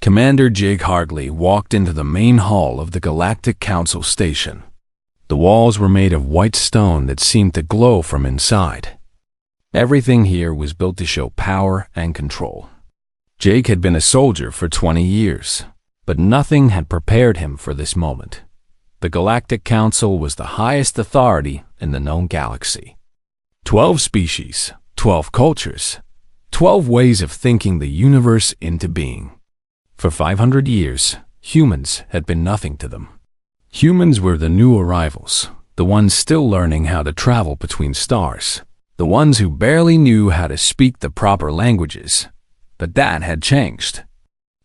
Commander Jake Hartley walked into the main hall of the Galactic Council station. The walls were made of white stone that seemed to glow from inside. Everything here was built to show power and control. Jake had been a soldier for 20 years, but nothing had prepared him for this moment. The Galactic Council was the highest authority in the known galaxy. 12 species, 12 cultures, 12 ways of thinking the universe into being. For 500 years, humans had been nothing to them. Humans were the new arrivals, the ones still learning how to travel between stars, the ones who barely knew how to speak the proper languages. But that had changed.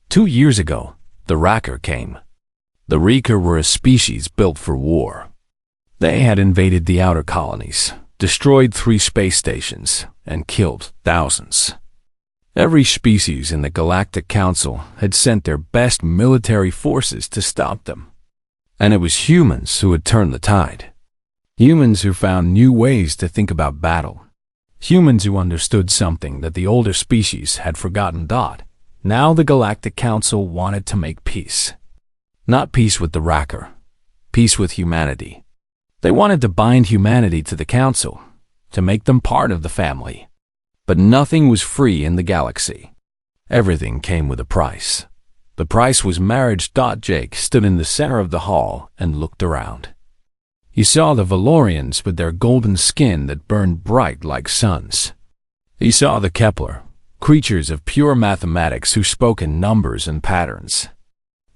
2 years ago, the Wrecker came. The Wrecker were a species built for war. They had invaded the outer colonies, destroyed 3 space stations, and killed thousands. Every species in the Galactic Council had sent their best military forces to stop them. And it was humans who had turned the tide. Humans who found new ways to think about battle. Humans who understood something that the older species had forgotten. Now the Galactic Council wanted to make peace. Not peace with the Wrecker, peace with humanity. They wanted to bind humanity to the Council, to make them part of the family. But nothing was free in the galaxy. Everything came with a price. The price was marriage. Jake stood in the center of the hall and looked around. He saw the Valorians with their golden skin that burned bright like suns. He saw the Kepler, creatures of pure mathematics who spoke in numbers and patterns.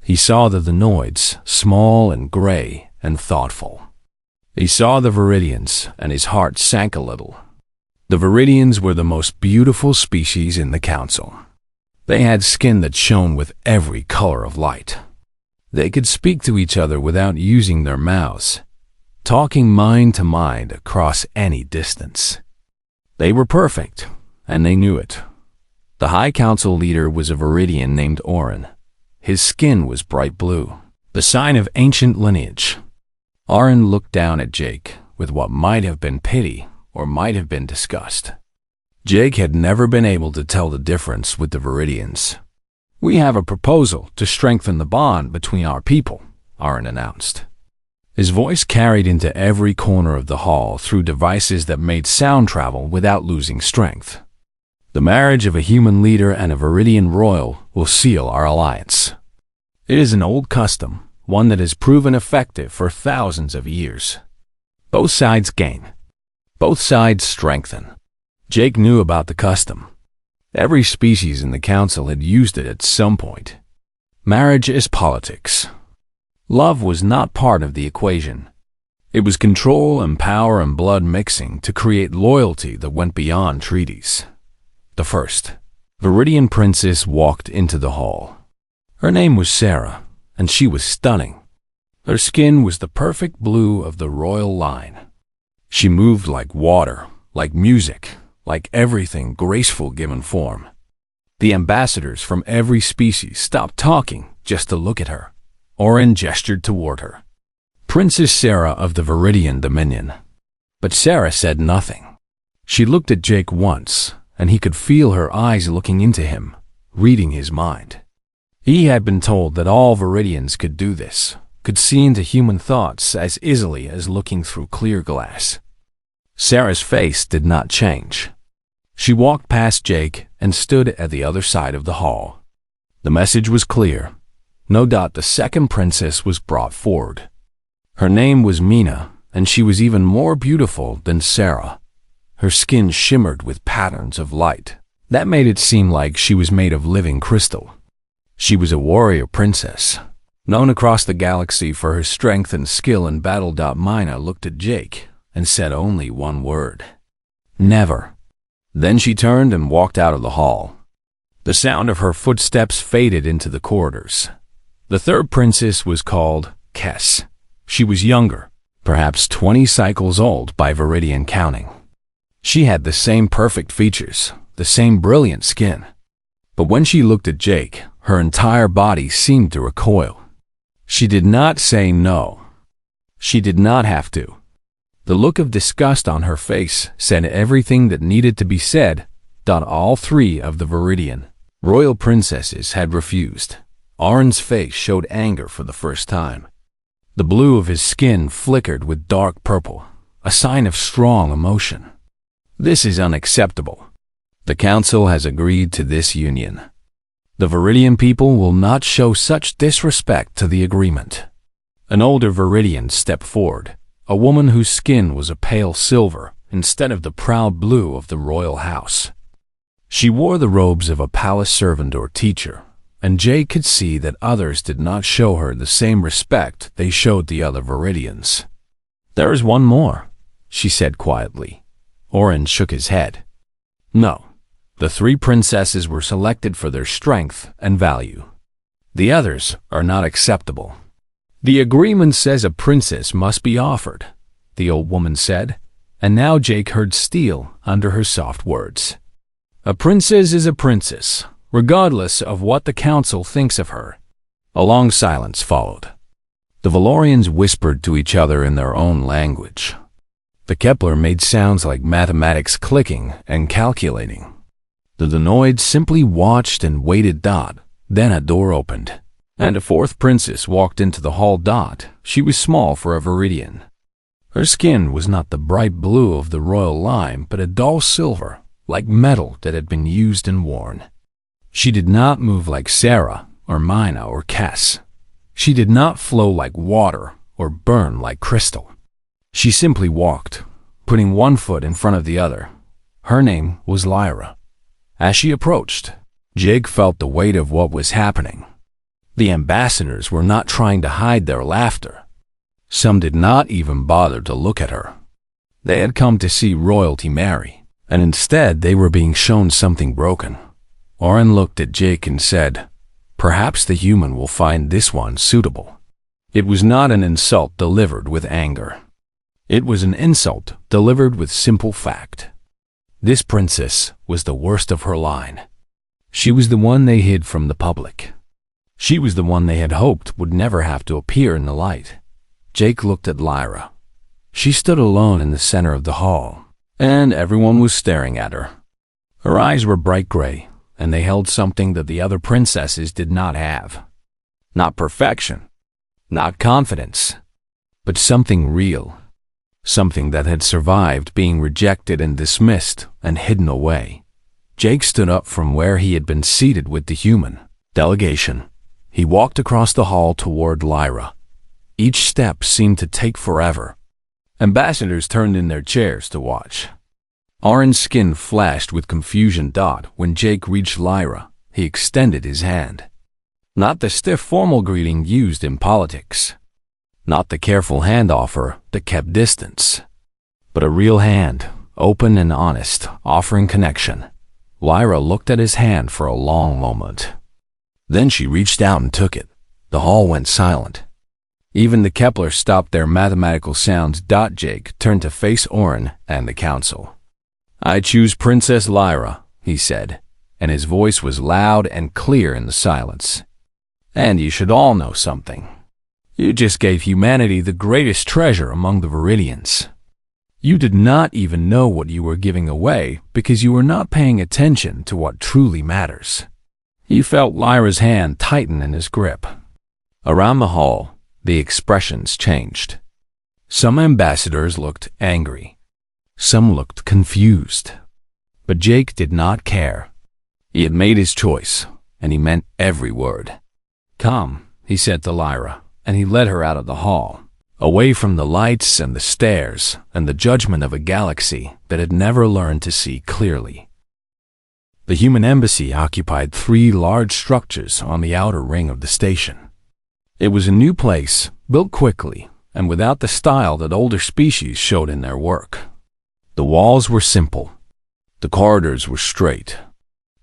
He saw the Thenoids, small and gray and thoughtful. He saw the Viridians, and his heart sank a little. The Viridians were the most beautiful species in the Council. They had skin that shone with every color of light. They could speak to each other without using their mouths, talking mind to mind across any distance. They were perfect, and they knew it. The High Council leader was a Viridian named Orin. His skin was bright blue, the sign of ancient lineage. Orin looked down at Jake with what might have been pity or might have been disgust. Jake had never been able to tell the difference with the Viridians. "We have a proposal to strengthen the bond between our people," Orin announced. His voice carried into every corner of the hall through devices that made sound travel without losing strength. "The marriage of a human leader and a Viridian royal will seal our alliance. It is an old custom, one that has proven effective for thousands of years. Both sides gain. Both sides strengthen." Jake knew about the custom. Every species in the Council had used it at some point. Marriage is politics. Love was not part of the equation. It was control and power and blood mixing to create loyalty that went beyond treaties. The first Viridian princess walked into the hall. Her name was Sarah, and she was stunning. Her skin was the perfect blue of the royal line. She moved like water, like music, like everything graceful given form. The ambassadors from every species stopped talking just to look at her. Orin gestured toward her. "Princess Sarah of the Viridian Dominion." But Sarah said nothing. She looked at Jake once, and he could feel her eyes looking into him, reading his mind. He had been told that all Viridians could do this, could see into human thoughts as easily as looking through clear glass. Sarah's face did not change. She walked past Jake and stood at the other side of the hall. The message was clear. No doubt the second princess was brought forward. Her name was Mina, and she was even more beautiful than Sarah. Her skin shimmered with patterns of light. That made it seem like she was made of living crystal. She was a warrior princess, known across the galaxy for her strength and skill in battle. Mina looked at Jake and said only one word: "Never." Then she turned and walked out of the hall. The sound of her footsteps faded into the corridors. The third princess was called Kess. She was younger, perhaps 20 cycles old by Viridian counting. She had the same perfect features, the same brilliant skin. But when she looked at Jake, her entire body seemed to recoil. She did not say no. She did not have to. The look of disgust on her face said everything that needed to be said. All 3 of the Viridian royal princesses had refused. Oren's face showed anger for the first time. The blue of his skin flickered with dark purple, a sign of strong emotion. This is unacceptable. The Council has agreed to this union. The Viridian people will not show such disrespect to the agreement. An older Viridian stepped forward, a woman whose skin was a pale silver instead of the proud blue of the royal house. She wore the robes of a palace servant or teacher, and Jake could see that others did not show her the same respect they showed the other Viridians. "There is one more," she said quietly. Oren shook his head. "No, the 3 princesses were selected for their strength and value. The others are not acceptable." "The agreement says a princess must be offered," the old woman said, and now Jake heard steel under her soft words. "A princess is a princess, regardless of what the council thinks of her." A long silence followed. The Valorians whispered to each other in their own language. The Kepler made sounds like mathematics clicking and calculating. The Denoids simply watched and waited. Then a door opened, and a 4th princess walked into the hall. She was small for a Viridian. Her skin was not the bright blue of the royal line, but a dull silver, like metal that had been used and worn. She did not move like Sarah or Mina or Cass. She did not flow like water or burn like crystal. She simply walked, putting one foot in front of the other. Her name was Lyra. As she approached, Jake felt the weight of what was happening. The ambassadors were not trying to hide their laughter. Some did not even bother to look at her. They had come to see royalty marry, and instead they were being shown something broken. Oren looked at Jake and said, "Perhaps the human will find this one suitable." It was not an insult delivered with anger. It was an insult delivered with simple fact. This princess was the worst of her line. She was the one they hid from the public. She was the one they had hoped would never have to appear in the light. Jake looked at Lyra. She stood alone in the center of the hall, and everyone was staring at her. Her eyes were bright gray, and they held something that the other princesses did not have. Not perfection, not confidence, but something real. Something that had survived being rejected and dismissed and hidden away. Jake stood up from where he had been seated with the human delegation. He walked across the hall toward Lyra. Each step seemed to take forever. Ambassadors turned in their chairs to watch. Oren's skin flashed with confusion. When Jake reached Lyra, he extended his hand. Not the stiff formal greeting used in politics. Not the careful hand offer that kept distance, but a real hand, open and honest, offering connection. Lyra looked at his hand for a long moment. Then she reached out and took it. The hall went silent. Even the Kepler stopped their mathematical sounds. Jake turned to face Oren and the council. "I choose Princess Lyra," he said, and his voice was loud and clear in the silence. "And you should all know something. You just gave humanity the greatest treasure among the Viridians. You did not even know what you were giving away because you were not paying attention to what truly matters." He felt Lyra's hand tighten in his grip. Around the hall, the expressions changed. Some ambassadors looked angry. Some looked confused. But Jake did not care. He had made his choice, and he meant every word. "Come," he said to Lyra, and he led her out of the hall, away from the lights and the stairs and the judgment of a galaxy that had never learned to see clearly. The human embassy occupied 3 large structures on the outer ring of the station. It was a new place, built quickly and without the style that older species showed in their work. The walls were simple. The corridors were straight.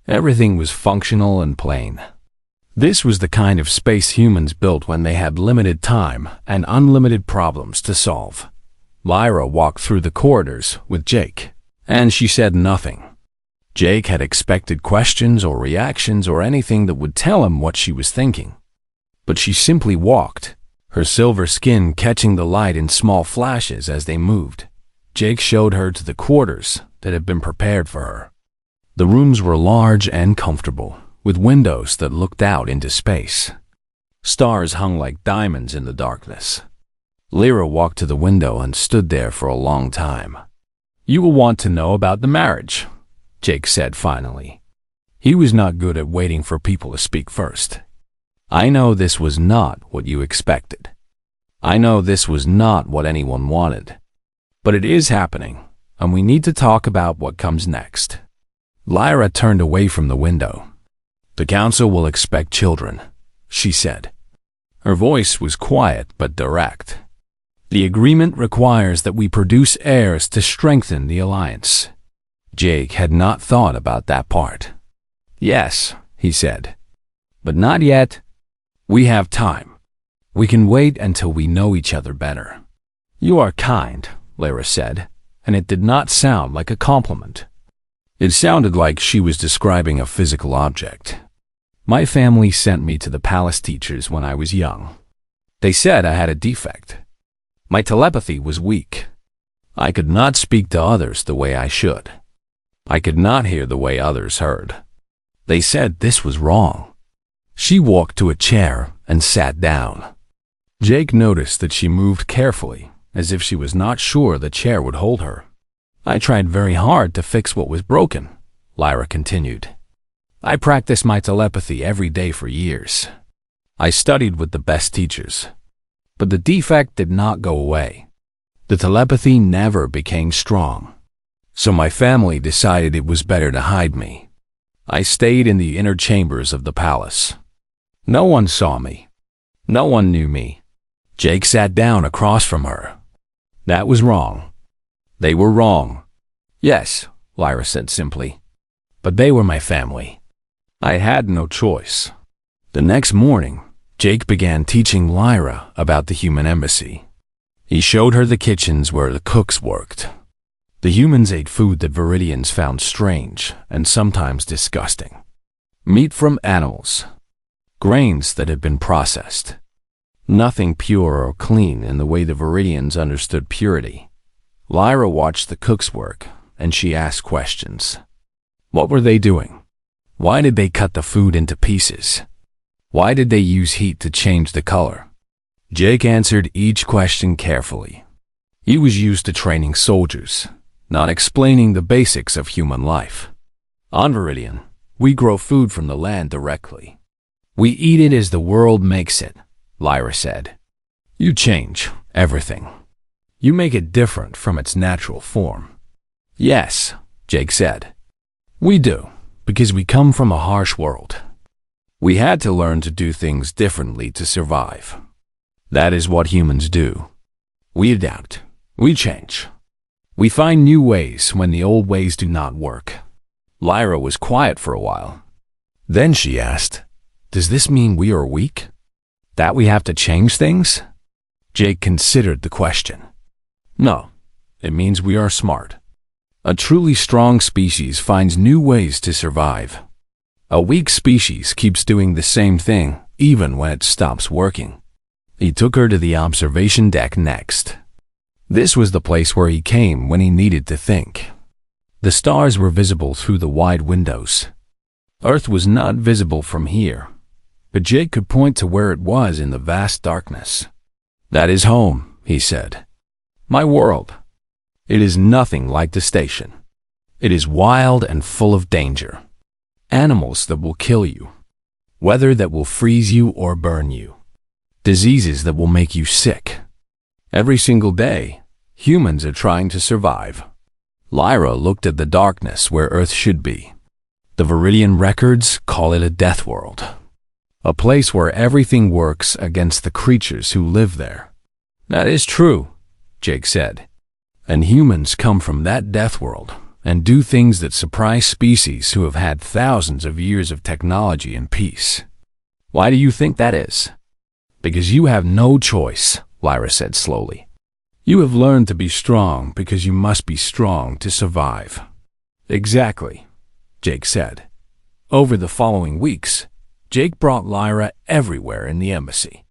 Everything was functional and plain. This was the kind of space humans built when they had limited time and unlimited problems to solve. Lyra walked through the corridors with Jake, and she said nothing. Jake had expected questions or reactions or anything that would tell him what she was thinking. But she simply walked, her silver skin catching the light in small flashes as they moved. Jake showed her to the quarters that had been prepared for her. The rooms were large and comfortable, with windows that looked out into space. Stars hung like diamonds in the darkness. Lyra walked to the window and stood there for a long time. "You will want to know about the marriage," Jake said finally. He was not good at waiting for people to speak first. "I know this was not what you expected. I know this was not what anyone wanted. But it is happening, and we need to talk about what comes next." Lyra turned away from the window. "The council will expect children," she said. Her voice was quiet but direct. "The agreement requires that we produce heirs to strengthen the alliance." Jake had not thought about that part. "Yes," he said. "But not yet. We have time. We can wait until we know each other better." "You are kind," Lyra said, and it did not sound like a compliment. It sounded like she was describing a physical object. "My family sent me to the palace teachers when I was young. They said I had a defect. My telepathy was weak. I could not speak to others the way I should. I could not hear the way others heard. They said this was wrong." She walked to a chair and sat down. Jake noticed that she moved carefully, as if she was not sure the chair would hold her. "I tried very hard to fix what was broken," Lyra continued. "I practiced my telepathy every day for years. I studied with the best teachers. But the defect did not go away. The telepathy never became strong. So my family decided it was better to hide me. I stayed in the inner chambers of the palace. No one saw me. No one knew me." Jake sat down across from her. "That was wrong. They were wrong." "Yes," Lyra said simply. "But they were my family. I had no choice." The next morning, Jake began teaching Lyra about the human embassy. He showed her the kitchens where the cooks worked. The humans ate food that Viridians found strange and sometimes disgusting. Meat from animals. Grains that had been processed. Nothing pure or clean in the way the Viridians understood purity. Lyra watched the cooks work, and she asked questions. What were they doing? Why did they cut the food into pieces? Why did they use heat to change the color? Jake answered each question carefully. He was used to training soldiers, not explaining the basics of human life. On Viridian, we grow food from the land directly. We eat it as the world makes it, Lyra said. You change everything. You make it different from its natural form. Yes, Jake said. We do, because we come from a harsh world. We had to learn to do things differently to survive. That is what humans do. We adapt. We change. We find new ways when the old ways do not work. Lyra was quiet for a while. Then she asked, Does this mean we are weak? That we have to change things? Jake considered the question. No, it means we are smart. A truly strong species finds new ways to survive. A weak species keeps doing the same thing, even when it stops working. He took her to the observation deck next. This was the place where he came when he needed to think. The stars were visible through the wide windows. Earth was not visible from here, but Jake could point to where it was in the vast darkness. That is home, he said. My world. It is nothing like the station. It is wild and full of danger. Animals that will kill you. Weather that will freeze you or burn you. Diseases that will make you sick. Every single day, humans are trying to survive. Lyra looked at the darkness where Earth should be. The Viridian records call it a death world. A place where everything works against the creatures who live there. That is true, Jake said. And humans come from that death world and do things that surprise species who have had thousands of years of technology and peace. Why do you think that is? Because you have no choice, Lyra said slowly. You have learned to be strong because you must be strong to survive. Exactly, Jake said. Over the following weeks, Jake brought Lyra everywhere in the embassy.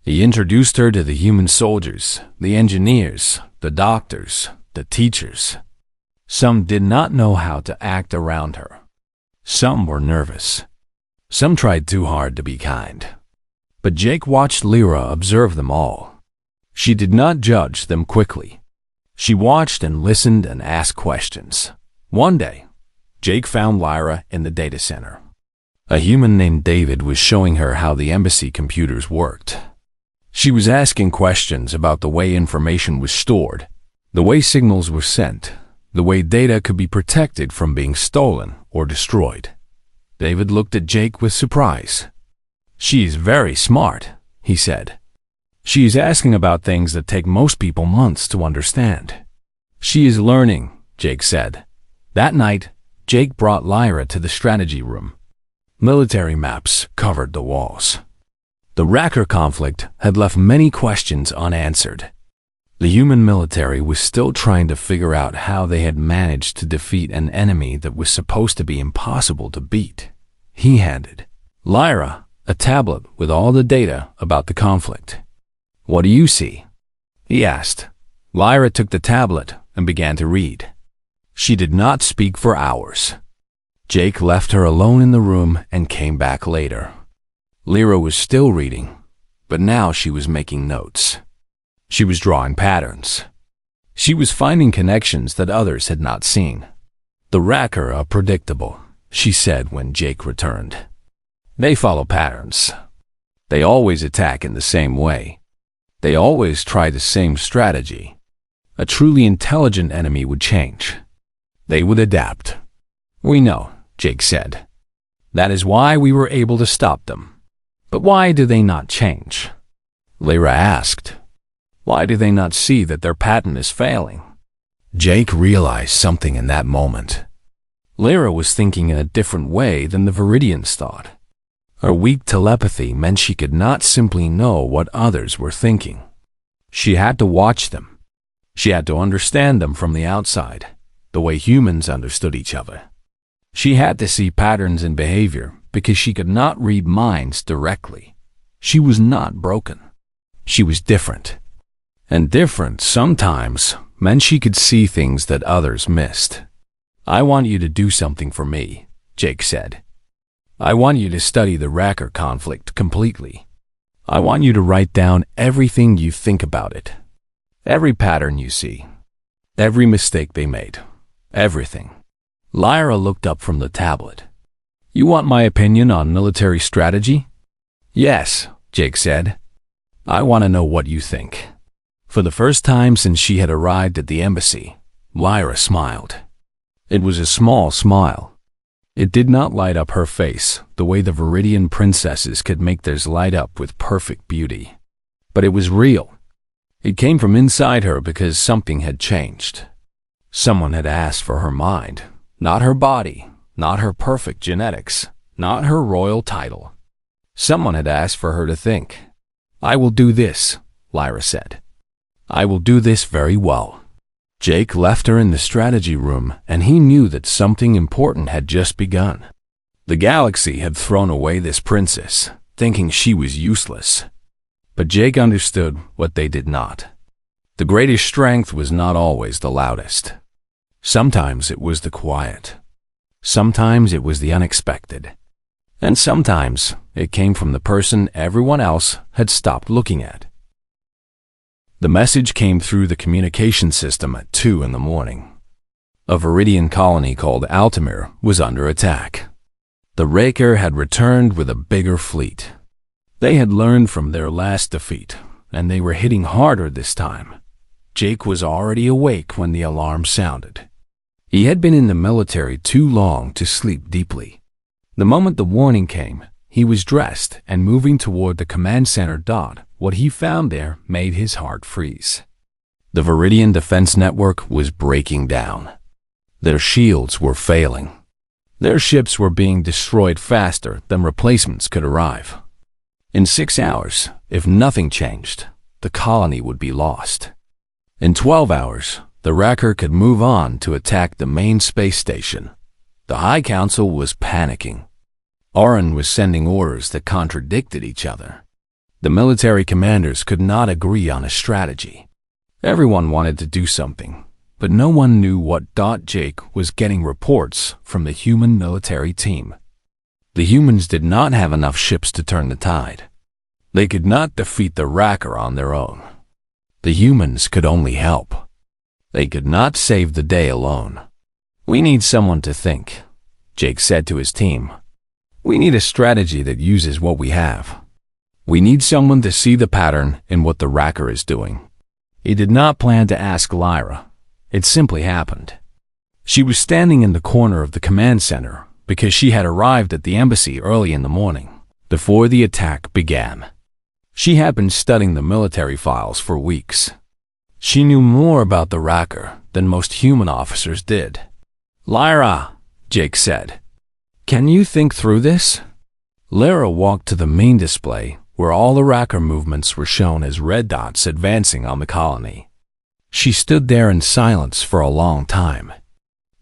He introduced her to the human soldiers, the engineers, the doctors, the teachers. Some did not know how to act around her. Some were nervous. Some tried too hard to be kind. But Jake watched Lyra observe them all. She did not judge them quickly. She watched and listened and asked questions. One day, Jake found Lyra in the data center. A human named David was showing her how the embassy computers worked. She was asking questions about the way information was stored, the way signals were sent, the way data could be protected from being stolen or destroyed. David looked at Jake with surprise. "She is very smart," he said. "She is asking about things that take most people months to understand." "She is learning," Jake said. That night, Jake brought Lyra to the strategy room. Military maps covered the walls. The Racker conflict had left many questions unanswered. The human military was still trying to figure out how they had managed to defeat an enemy that was supposed to be impossible to beat. He handed Lyra a tablet with all the data about the conflict. "What do you see?" he asked. Lyra took the tablet and began to read. She did not speak for hours. Jake left her alone in the room and came back later. Lyra was still reading, but now she was making notes. She was drawing patterns. She was finding connections that others had not seen. "The Racker are predictable," she said when Jake returned. "They follow patterns. They always attack in the same way. They always try the same strategy. A truly intelligent enemy would change. They would adapt." "We know," Jake said. "That is why we were able to stop them. But why do they not change?" Lyra asked. "Why do they not see that their pattern is failing?" Jake realized something in that moment. Lyra was thinking in a different way than the Viridians thought. Her weak telepathy meant she could not simply know what others were thinking. She had to watch them. She had to understand them from the outside, the way humans understood each other. She had to see patterns in behavior because she could not read minds directly. She was not broken. She was different. And different sometimes meant she could see things that others missed. "I want you to do something for me," Jake said. "I want you to study the Racker conflict completely. I want you to write down everything you think about it. Every pattern you see. Every mistake they made. Everything." Lyra looked up from the tablet. "You want my opinion on military strategy?" "Yes," Jake said. "I want to know what you think." For the first time since she had arrived at the embassy, Lyra smiled. It was a small smile. It did not light up her face the way the Viridian princesses could make theirs light up with perfect beauty. But it was real. It came from inside her because something had changed. Someone had asked for her mind, not her body, not her perfect genetics, not her royal title. Someone had asked for her to think. "I will do this," Lyra said. "I will do this very well." Jake left her in the strategy room, and he knew that something important had just begun. The galaxy had thrown away this princess, thinking she was useless. But Jake understood what they did not. The greatest strength was not always the loudest. Sometimes it was the quiet. Sometimes it was the unexpected. And sometimes it came from the person everyone else had stopped looking at. The message came through the communication system at 2 in the morning. A Viridian colony called Altamir was under attack. The Raker had returned with a bigger fleet. They had learned from their last defeat, and they were hitting harder this time. Jake was already awake when the alarm sounded. He had been in the military too long to sleep deeply. The moment the warning came, he was dressed and moving toward the command center. What he found there made his heart freeze. The Viridian defense network was breaking down. Their shields were failing. Their ships were being destroyed faster than replacements could arrive. In 6 hours, if nothing changed, the colony would be lost. In 12 hours, the Racker could move on to attack the main space station. The High Council was panicking. Oren was sending orders that contradicted each other. The military commanders could not agree on a strategy. Everyone wanted to do something, but no one knew what. Jake was getting reports from the human military team. The humans did not have enough ships to turn the tide. They could not defeat the Racker on their own. The humans could only help. They could not save the day alone. "We need someone to think," Jake said to his team. "We need a strategy that uses what we have. We need someone to see the pattern in what the Racker is doing." He did not plan to ask Lyra. It simply happened. She was standing in the corner of the command center because she had arrived at the embassy early in the morning, before the attack began. She had been studying the military files for weeks. She knew more about the Racker than most human officers did. "Lyra," Jake said, "can you think through this?" Lyra walked to the main display where all the Racker movements were shown as red dots advancing on the colony. She stood there in silence for a long time.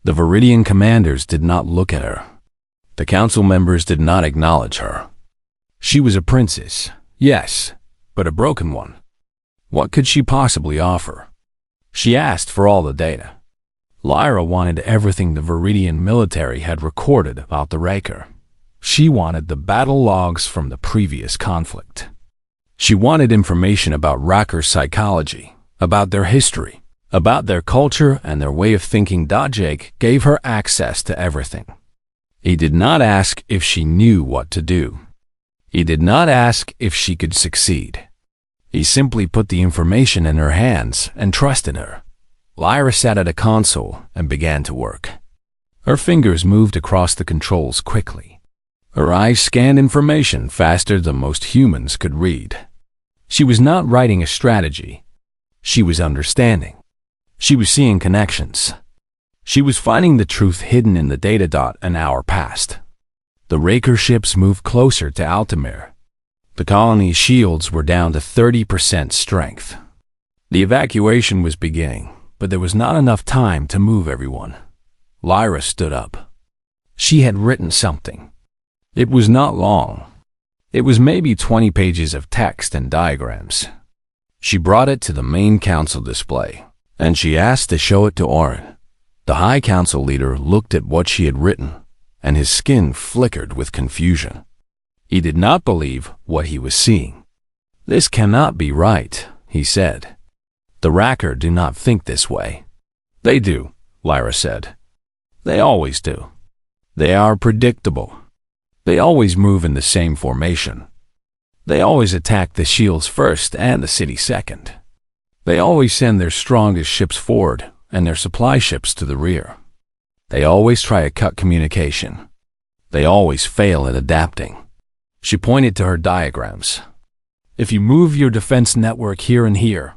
The Viridian commanders did not look at her. The council members did not acknowledge her. She was a princess, yes, but a broken one. What could she possibly offer? She asked for all the data. Lyra wanted everything the Viridian military had recorded about the Racker. She wanted the battle logs from the previous conflict. She wanted information about Racker psychology, about their history, about their culture and their way of thinking. Jake gave her access to everything. He did not ask if she knew what to do. He did not ask if she could succeed. He simply put the information in her hands and trusted her. Lyra sat at a console and began to work. Her fingers moved across the controls quickly. Her eyes scanned information faster than most humans could read. She was not writing a strategy. She was understanding. She was seeing connections. She was finding the truth hidden in the data. An hour passed. The Racker ships moved closer to Altamir. The colony's shields were down to 30% strength. The evacuation was beginning, but there was not enough time to move everyone. Lyra stood up. She had written something. It was not long. It was maybe 20 pages of text and diagrams. She brought it to the main council display, and she asked to show it to Orin. The High Council leader looked at what she had written, and his skin flickered with confusion. He did not believe what he was seeing. "This cannot be right," he said. "The Racker do not think this way." "They do," Lyra said. "They always do. They are predictable. They always move in the same formation. They always attack the shields first and the city second. They always send their strongest ships forward and their supply ships to the rear. They always try to cut communication. They always fail at adapting." She pointed to her diagrams. "If you move your defense network here and here,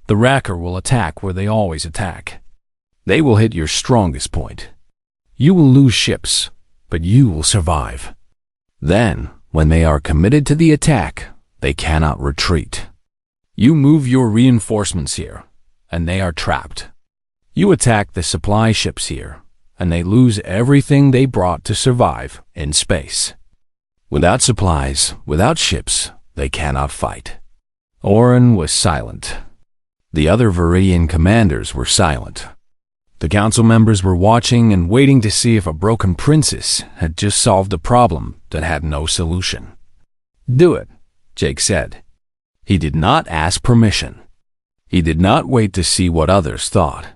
the Racker will attack where they always attack. They will hit your strongest point. You will lose ships, but you will survive. Then, when they are committed to the attack, they cannot retreat. You move your reinforcements here, and they are trapped. You attack the supply ships here, and they lose everything they brought to survive in space. Without supplies, without ships, they cannot fight." Orin was silent. The other Viridian commanders were silent. The council members were watching and waiting to see if a broken princess had just solved a problem that had no solution. "Do it," Jake said. He did not ask permission. He did not wait to see what others thought.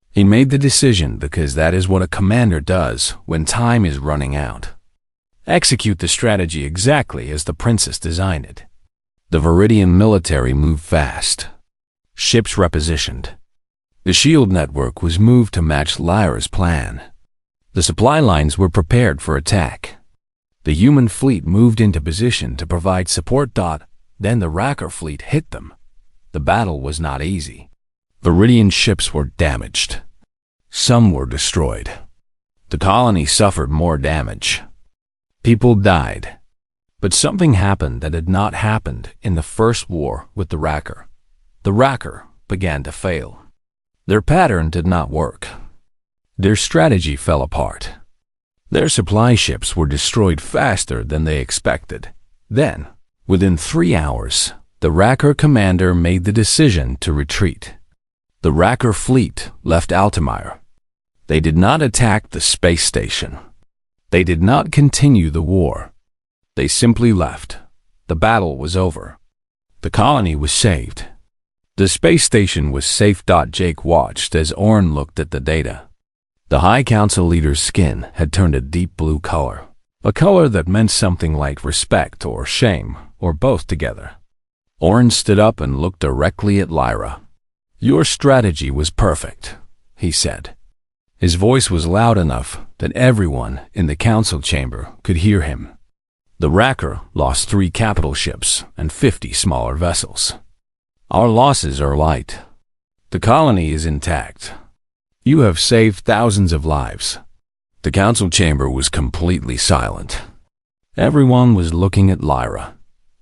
He made the decision because that is what a commander does when time is running out. Execute the strategy exactly as the princess designed it. The Viridian military moved fast. Ships repositioned. The shield network was moved to match Lyra's plan. The supply lines were prepared for attack. The human fleet moved into position to provide support. Then the Racker fleet hit them. The battle was not easy. Viridian ships were damaged. Some were destroyed. The colony suffered more damage. People died. But something happened that had not happened in the first war with the Racker. The Racker began to fail. Their pattern did not work. Their strategy fell apart. Their supply ships were destroyed faster than they expected. Then, within 3 hours, the Racker commander made the decision to retreat. The Racker fleet left Altamir. They did not attack the space station. They did not continue the war. They simply left. The battle was over. The colony was saved. The space station was safe. Jake watched as Orin looked at the data. The High Council leader's skin had turned a deep blue color, a color that meant something like respect or shame, or both together. Orin stood up and looked directly at Lyra. "Your strategy was perfect," he said. His voice was loud enough that everyone in the council chamber could hear him. The Wrecker lost 3 capital ships and 50 smaller vessels. Our losses are light. The colony is intact. You have saved thousands of lives. The council chamber was completely silent. Everyone was looking at Lyra,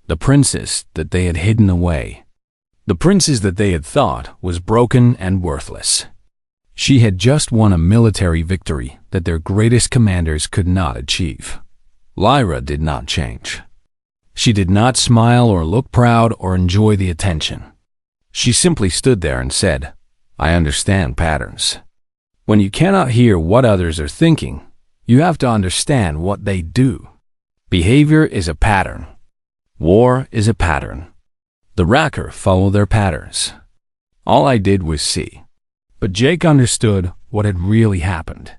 the princess that they had hidden away. The princess that they had thought was broken and worthless. She had just won a military victory that their greatest commanders could not achieve. Lyra did not change. She did not smile or look proud or enjoy the attention. She simply stood there and said, "I understand patterns." When you cannot hear what others are thinking, you have to understand what they do. Behavior is a pattern. War is a pattern. The Wrecker follow their patterns. All I did was see. But Jake understood what had really happened.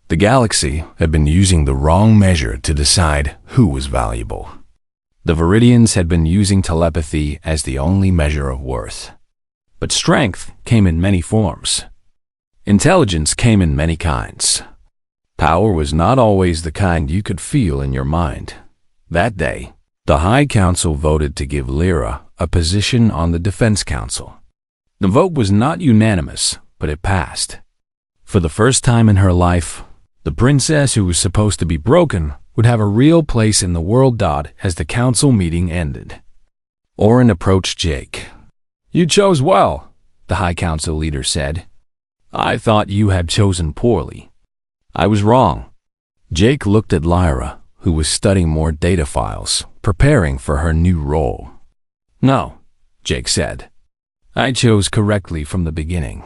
The galaxy had been using the wrong measure to decide who was valuable. The Viridians had been using telepathy as the only measure of worth. But strength came in many forms. Intelligence came in many kinds. Power was not always the kind you could feel in your mind. That day, the High Council voted to give Lyra a position on the Defense Council. The vote was not unanimous, but it passed. For the first time in her life, the princess who was supposed to be broken would have a real place in the world. As the council meeting ended, Orin approached Jake. "You chose well," the High Council leader said. "I thought you had chosen poorly." "I was wrong." Jake looked at Lyra, who was studying more data files, preparing for her new role. "No," Jake said. "I chose correctly from the beginning.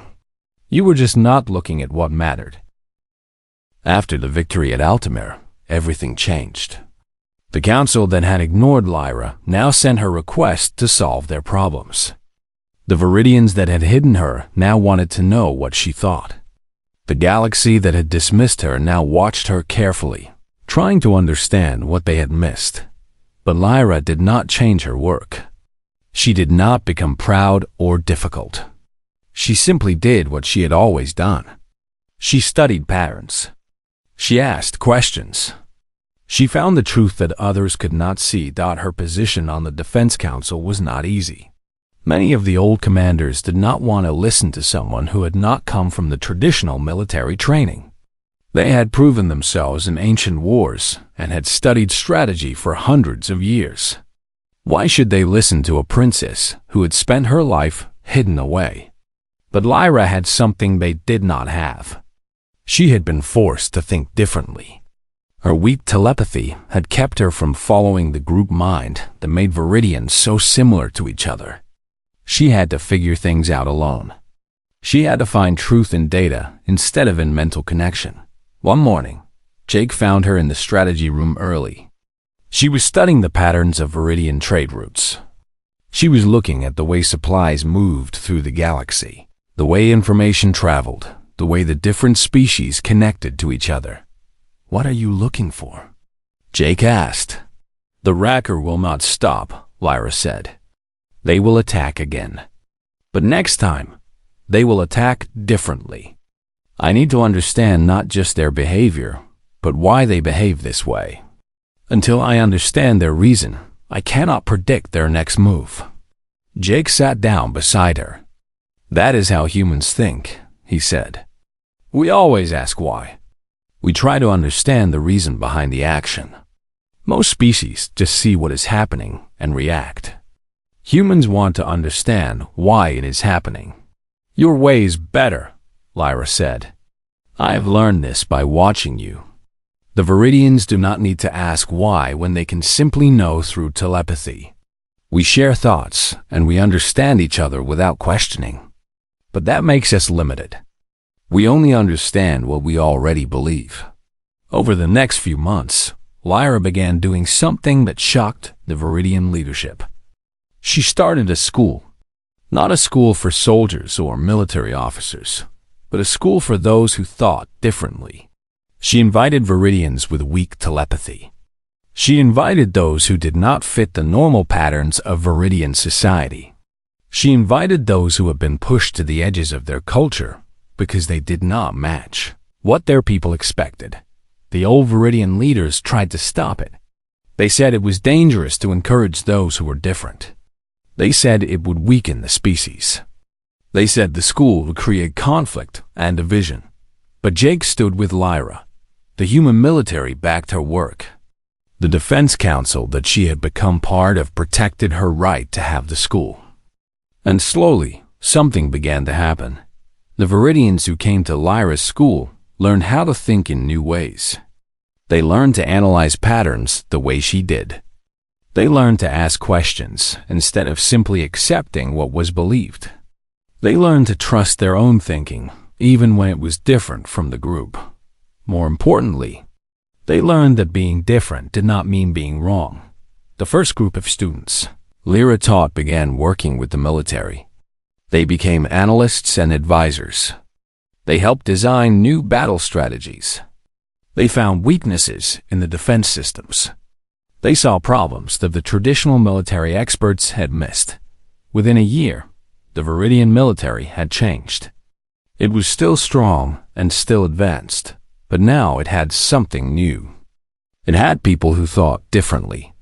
You were just not looking at what mattered." After the victory at Altamir, everything changed. The council that had ignored Lyra now sent her requests to solve their problems. The Viridians that had hidden her now wanted to know what she thought. The galaxy that had dismissed her now watched her carefully, trying to understand what they had missed. But Lyra did not change her work. She did not become proud or difficult. She simply did what she had always done. She studied patterns. She asked questions. She found the truth that others could not see. Her position on the Defense Council was not easy. Many of the old commanders did not want to listen to someone who had not come from the traditional military training. They had proven themselves in ancient wars and had studied strategy for hundreds of years. Why should they listen to a princess who had spent her life hidden away? But Lyra had something they did not have. She had been forced to think differently. Her weak telepathy had kept her from following the group mind that made Viridians so similar to each other. She had to figure things out alone. She had to find truth in data instead of in mental connection. One morning, Jake found her in the strategy room early. She was studying the patterns of Viridian trade routes. She was looking at the way supplies moved through the galaxy, the way information traveled, the way the different species connected to each other. "What are you looking for?" Jake asked. "The Wrecker will not stop," Lyra said. "They will attack again. But next time, they will attack differently. I need to understand not just their behavior, but why they behave this way. Until I understand their reason, I cannot predict their next move." Jake sat down beside her. "That is how humans think," he said. "We always ask why. We try to understand the reason behind the action. Most species just see what is happening and react. Humans want to understand why it is happening." "Your way is better," Lyra said. "I have learned this by watching you. The Viridians do not need to ask why when they can simply know through telepathy. We share thoughts and we understand each other without questioning. But that makes us limited. We only understand what we already believe." Over the next few months, Lyra began doing something that shocked the Viridian leadership. She started a school. Not a school for soldiers or military officers, but a school for those who thought differently. She invited Viridians with weak telepathy. She invited those who did not fit the normal patterns of Viridian society. She invited those who had been pushed to the edges of their culture because they did not match what their people expected. The old Viridian leaders tried to stop it. They said it was dangerous to encourage those who were different. They said it would weaken the species. They said the school would create conflict and division. But Jake stood with Lyra. The human military backed her work. The defense council that she had become part of protected her right to have the school. And slowly, something began to happen. The Viridians who came to Lyra's school learned how to think in new ways. They learned to analyze patterns the way she did. They learned to ask questions instead of simply accepting what was believed. They learned to trust their own thinking, even when it was different from the group. More importantly, they learned that being different did not mean being wrong. The first group of students Lyra taught began working with the military. They became analysts and advisors. They helped design new battle strategies. They found weaknesses in the defense systems. They saw problems that the traditional military experts had missed. Within a year, the Viridian military had changed. It was still strong and still advanced, but now it had something new. It had people who thought differently.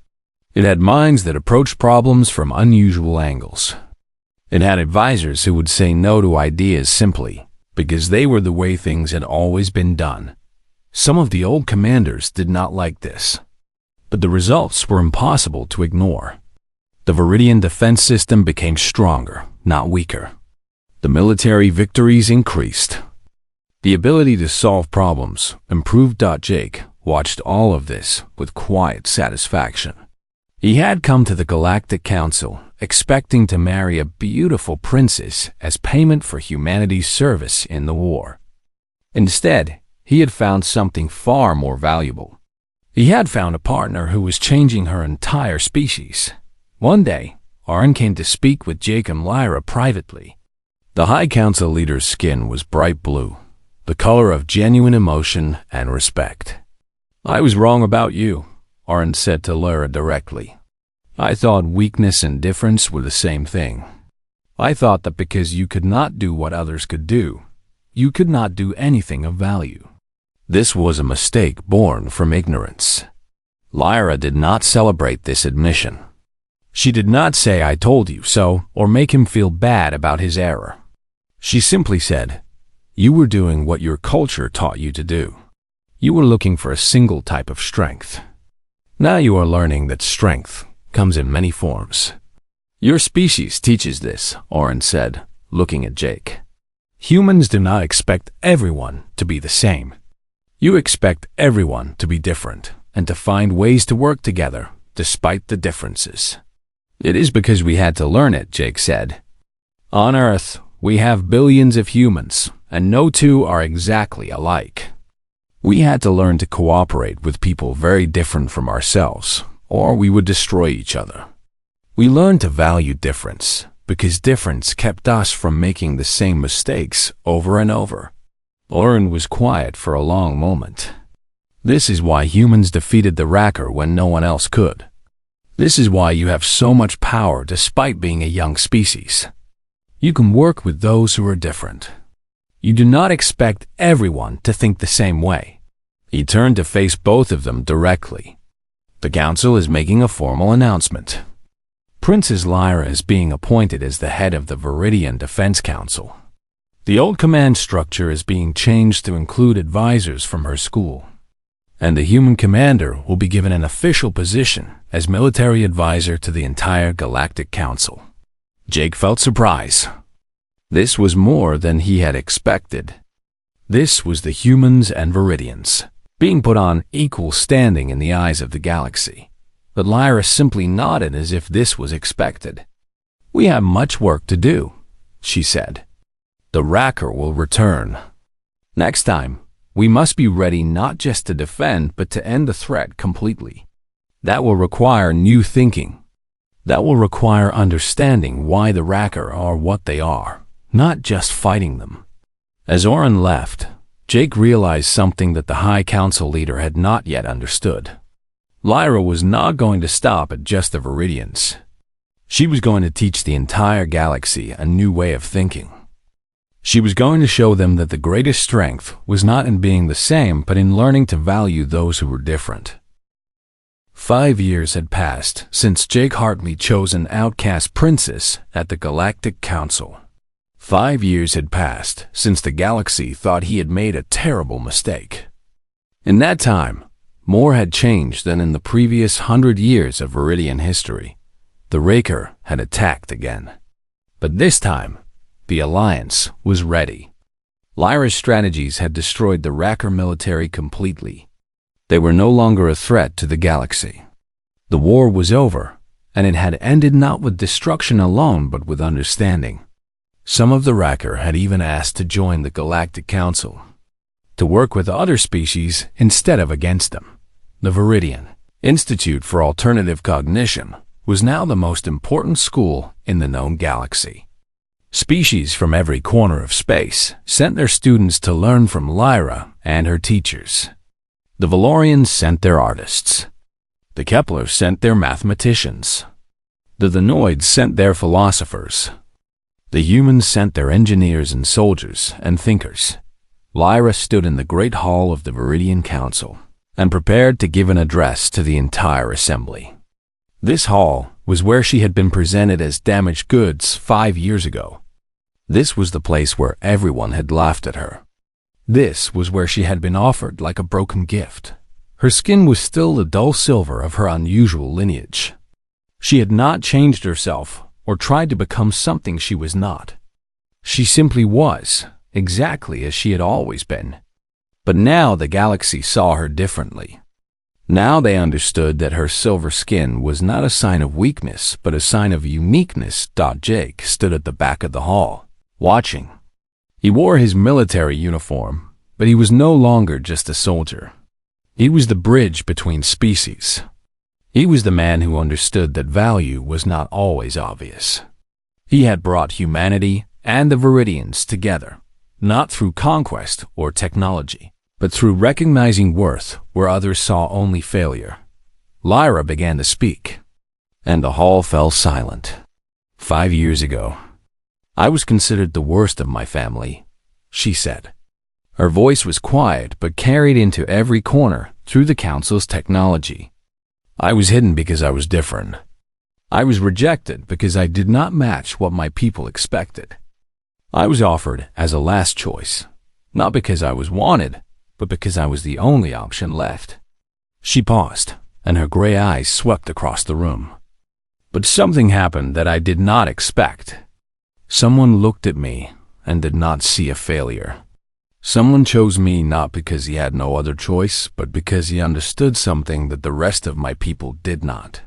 It had minds that approached problems from unusual angles. It had advisors who would say no to ideas simply because they were the way things had always been done. Some of the old commanders did not like this, but the results were impossible to ignore. The Viridian defense system became stronger, not weaker. The military victories increased. The ability to solve problems improved. Jake watched all of this with quiet satisfaction. He had come to the Galactic Council expecting to marry a beautiful princess as payment for humanity's service in the war. Instead, he had found something far more valuable. He had found a partner who was changing her entire species. One day, Arn came to speak with Jake and Lyra privately. The High Council leader's skin was bright blue, the color of genuine emotion and respect. "I was wrong about you," Arn said to Lyra directly. "I thought weakness and difference were the same thing. I thought that because you could not do what others could do, you could not do anything of value. This was a mistake born from ignorance." Lyra did not celebrate this admission. She did not say "I told you so" or make him feel bad about his error. She simply said, "You were doing what your culture taught you to do. You were looking for a single type of strength. Now you are learning that strength comes in many forms." "Your species teaches this," Oren said, looking at Jake. "Humans do not expect everyone to be the same. You expect everyone to be different and to find ways to work together despite the differences." "It is because we had to learn it," Jake said. "On Earth, we have billions of humans, and no two are exactly alike. We had to learn to cooperate with people very different from ourselves, or we would destroy each other. We learned to value difference because difference kept us from making the same mistakes over and over." Oren was quiet for a long moment. "This is why humans defeated the Racker when no one else could. This is why you have so much power despite being a young species. You can work with those who are different. You do not expect everyone to think the same way." He turned to face both of them directly. "The council is making a formal announcement. Princess Lyra is being appointed as the head of the Viridian Defense Council. The old command structure is being changed to include advisors from her school. And the human commander will be given an official position as military advisor to the entire Galactic Council." Jake felt surprise. This was more than he had expected. This was the humans and Viridians being put on equal standing in the eyes of the galaxy. But Lyra simply nodded as if this was expected. "We have much work to do," she said. "The Racker will return. Next time, we must be ready not just to defend but to end the threat completely. That will require new thinking. That will require understanding why the Racker are what they are, not just fighting them. As Oren left, Jake realized something that the High Council leader had not yet understood. Lyra was not going to stop at just the Viridians. She was going to teach the entire galaxy a new way of thinking. She was going to show them that the greatest strength was not in being the same, but in learning to value those who were different. 5 years had passed since Jake Hartley chose an outcast princess at the Galactic Council. 5 years had passed since the galaxy thought he had made a terrible mistake. In that time, more had changed than in the previous 100 years of Viridian history. The Raker had attacked again. But this time, the Alliance was ready. Lyra's strategies had destroyed the Racker military completely. They were no longer a threat to the galaxy. The war was over, and it had ended not with destruction alone but with understanding. Some of the Racker had even asked to join the Galactic Council, to work with other species instead of against them. The Viridian Institute for Alternative Cognition was now the most important school in the known galaxy. Species from every corner of space sent their students to learn from Lyra and her teachers. The Valorians sent their artists. The Keplers sent their mathematicians. The Thanoids sent their philosophers. The humans sent their engineers and soldiers and thinkers. Lyra stood in the great hall of the Viridian Council and prepared to give an address to the entire assembly. This hall was where she had been presented as damaged goods 5 years ago. This was the place where everyone had laughed at her. This was where she had been offered like a broken gift. Her skin was still the dull silver of her unusual lineage. She had not changed herself or tried to become something she was not. She simply was, exactly as she had always been. But now the galaxy saw her differently. Now they understood that her silver skin was not a sign of weakness, but a sign of uniqueness. Jake stood at the back of the hall, watching. He wore his military uniform, but he was no longer just a soldier. He was the bridge between species. He was the man who understood that value was not always obvious. He had brought humanity and the Viridians together, not through conquest or technology, but through recognizing worth where others saw only failure. Lyra began to speak, and the hall fell silent. 5 years ago, I was considered the worst of my family, she said. Her voice was quiet but carried into every corner through the council's technology. I was hidden because I was different. I was rejected because I did not match what my people expected. I was offered as a last choice, not because I was wanted, but because I was the only option left. She paused, and her gray eyes swept across the room. But something happened that I did not expect. Someone looked at me and did not see a failure. Someone chose me not because he had no other choice, but because he understood something that the rest of my people did not.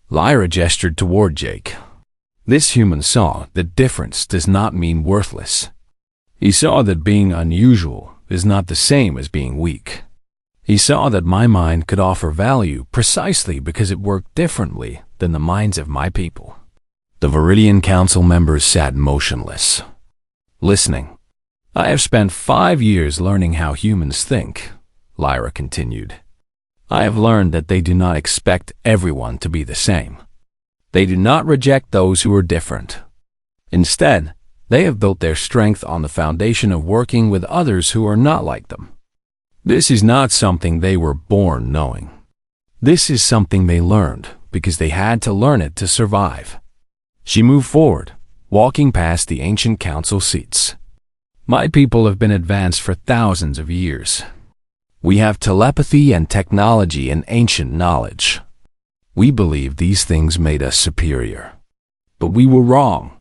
Lyra gestured toward Jake. This human saw that difference does not mean worthless. He saw that being unusual is not the same as being weak. He saw that my mind could offer value precisely because it worked differently than the minds of my people. The Viridian Council members sat motionless, listening. I have spent 5 years learning how humans think, Lyra continued. I have learned that they do not expect everyone to be the same. They do not reject those who are different. Instead, they have built their strength on the foundation of working with others who are not like them. This is not something they were born knowing. This is something they learned because they had to learn it to survive. She moved forward, walking past the ancient council seats. My people have been advanced for thousands of years. We have telepathy and technology and ancient knowledge. We believe these things made us superior. But we were wrong.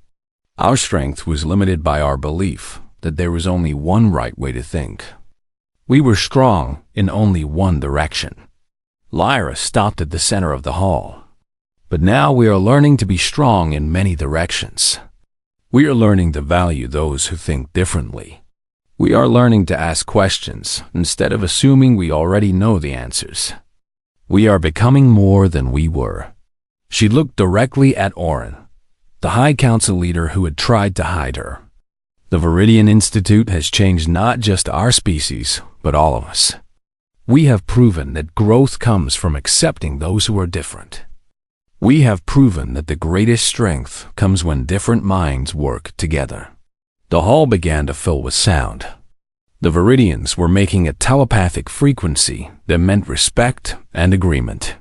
Our strength was limited by our belief that there was only one right way to think. We were strong in only one direction. Lyra stopped at the center of the hall. But now we are learning to be strong in many directions. We are learning to value those who think differently. We are learning to ask questions instead of assuming we already know the answers. We are becoming more than we were. She looked directly at Orin, the High Council leader who had tried to hide her. The Viridian Institute has changed not just our species, but all of us. We have proven that growth comes from accepting those who are different. We have proven that the greatest strength comes when different minds work together. The hall began to fill with sound. The Viridians were making a telepathic frequency that meant respect and agreement.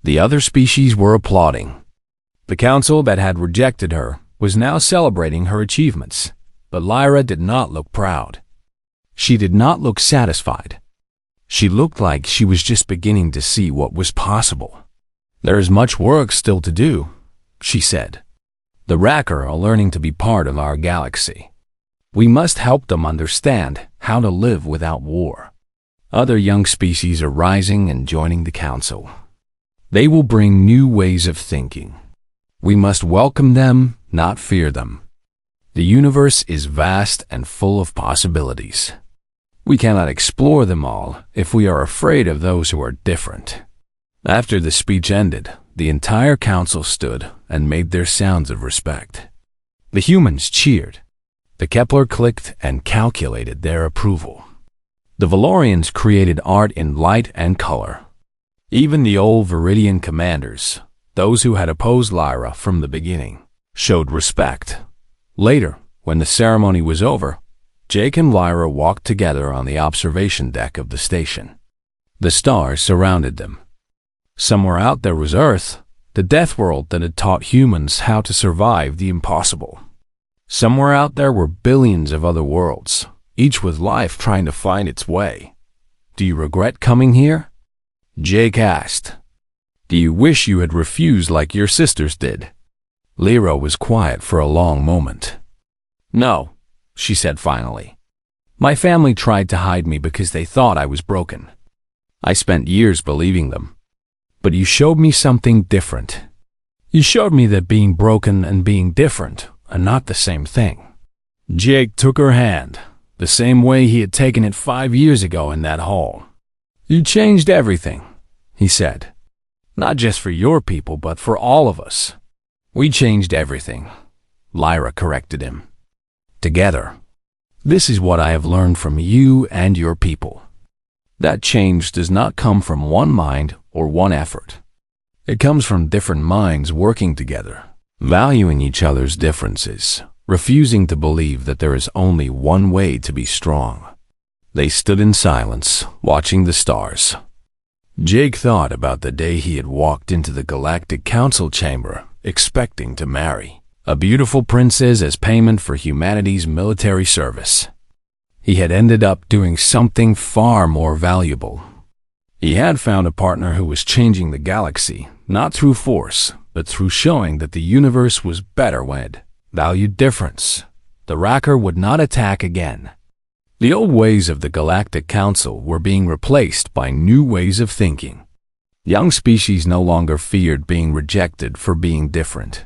The other species were applauding. The council that had rejected her was now celebrating her achievements, but Lyra did not look proud. She did not look satisfied. She looked like she was just beginning to see what was possible. "There is much work still to do," she said. "The Racker are learning to be part of our galaxy. We must help them understand how to live without war." Other young species are rising and joining the council. They will bring new ways of thinking. We must welcome them, not fear them. The universe is vast and full of possibilities. We cannot explore them all if we are afraid of those who are different. After the speech ended, the entire council stood and made their sounds of respect. The humans cheered. The Kepler clicked and calculated their approval. The Valorians created art in light and color. Even the old Viridian commanders, those who had opposed Lyra from the beginning, showed respect. Later, when the ceremony was over, Jake and Lyra walked together on the observation deck of the station. The stars surrounded them. Somewhere out there was Earth, the death world that had taught humans how to survive the impossible. Somewhere out there were billions of other worlds, each with life trying to find its way. "Do you regret coming here?" Jake asked. "Do you wish you had refused like your sisters did?" Lyra was quiet for a long moment. "No," she said finally. "My family tried to hide me because they thought I was broken. I spent years believing them. But you showed me something different. You showed me that being broken and being different are not the same thing." Jake took her hand, the same way he had taken it 5 years ago in that hall. "You changed everything," he said. "Not just for your people, but for all of us." "We changed everything," Lyra corrected him. "Together. This is what I have learned from you and your people. That change does not come from one mind or one effort. It comes from different minds working together, valuing each other's differences, refusing to believe that there is only one way to be strong." They stood in silence, watching the stars. Jake thought about the day he had walked into the Galactic Council chamber, expecting to marry a beautiful princess as payment for humanity's military service. He had ended up doing something far more valuable. He had found a partner who was changing the galaxy, not through force, but through showing that the universe was better when it valued difference. The Racker would not attack again. The old ways of the Galactic Council were being replaced by new ways of thinking. Young species no longer feared being rejected for being different.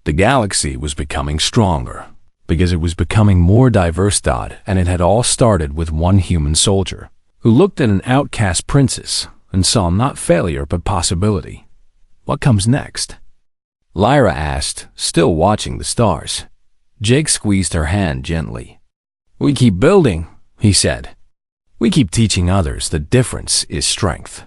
The galaxy was becoming stronger, because it was becoming more diverse, and it had all started with one human soldier, who looked at an outcast princess and saw not failure but possibility. "What comes next?" Lyra asked, still watching the stars. Jake squeezed her hand gently. "We keep building," he said. "We keep teaching others that difference is strength.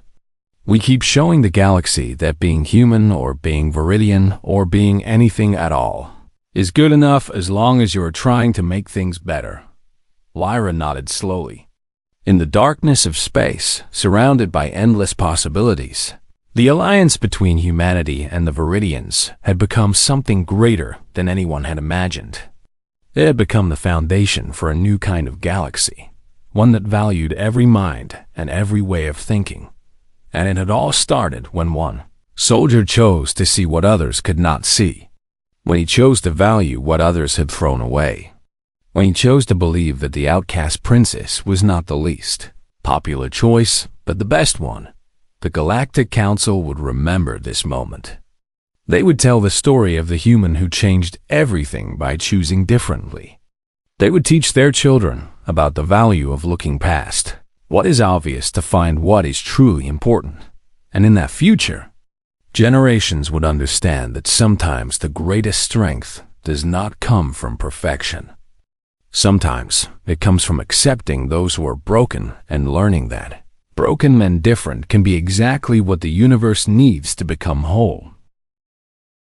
We keep showing the galaxy that being human or being Viridian or being anything at all is good enough as long as you are trying to make things better." Lyra nodded slowly. In the darkness of space, surrounded by endless possibilities, the alliance between humanity and the Viridians had become something greater than anyone had imagined. It had become the foundation for a new kind of galaxy, one that valued every mind and every way of thinking. And it had all started when one soldier chose to see what others could not see, when he chose to value what others had thrown away, when he chose to believe that the outcast princess was not the least popular choice, but the best one. The Galactic Council would remember this moment. They would tell the story of the human who changed everything by choosing differently. They would teach their children about the value of looking past what is obvious to find what is truly important. And in that future, Generations would understand that sometimes the greatest strength does not come from perfection. Sometimes it comes from accepting those who are broken and learning that broken and different can be exactly what the universe needs to become whole.